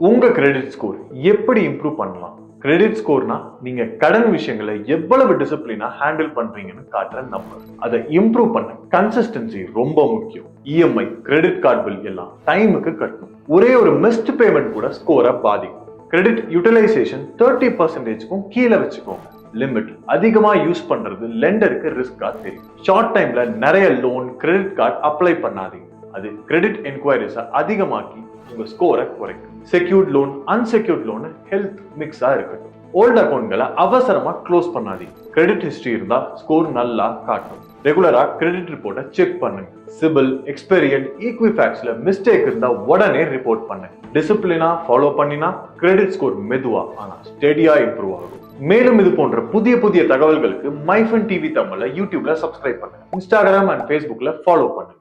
உங்க credit score எப்படி improve பண்ணலாம்? கிரெடிட் ஸ்கோர்னா நீங்க கடன் விஷயங்களை எவ்வளவு டிசிப்ளினா ஹேண்டில் பண்றீங்கன்னு காட்டுற நம்பர். அதை இம்ப்ரூவ் பண்ண கன்சிஸ்டன்சி ரொம்ப முக்கியம். இஎம்ஐ, கிரெடிட் கார்டு பில் எல்லாம் டைமுக்கு கட்டணும். ஒரே ஒரு மிஸ்ட் பேமெண்ட் கூட ஸ்கோரை பாதிக்கும். கிரெடிட் யூட்டிலைசேஷன் 30%க்கும் கீழே வச்சுக்கோங்க. லிமிட் அதிகமா யூஸ் பண்றது லெண்டருக்கு ரிஸ்கா தெரியும். ஷார்ட் டைம்ல நிறைய லோன், கிரெடிட் கார்டு அப்ளை பண்ணாதீங்க. அது கிரெடிட் என்கொயரிஸ அதிகமாக்கி உங்க ஸ்கோரை குறைக்கும். Secured loan, unsecured loan health மிக்ஸா இருக்கட்டும். ஓல்ட் அக்கௌண்ட்களை அவசரமா க்ளோஸ் பண்ணாதீங்க. கிரெடிட் ஹிஸ்டரி இருந்தா ஸ்கோர் நல்லா காட்டும். ரெகுலரா கிரெடிட் ரிப்போர்ட்டை செக் பண்ணுங்க. சிபில், எக்ஸ்பீரியன், ஈக்விஃபேக்ஸ்ல மிஸ்டேக் இருந்தா உடனே ரிப்போர்ட் பண்ணுங்க. டிசிப்ளினா ஃபாலோ பண்ணினா கிரெடிட் ஸ்கோர் மெதுவா ஆனா ஸ்டெடியா இம்ப்ரூவ் ஆகும். மேலும் இது போன்ற புதிய புதிய தகவல்களுக்கு மைஃபன் டிவி தமிழ்ல யூடியூப்ல சப்ஸ்கிரைப் பண்ணுங்க. இன்ஸ்டாகிராம் அண்ட் ஃபேஸ்புக்ல ஃபாலோ பண்ணுங்க.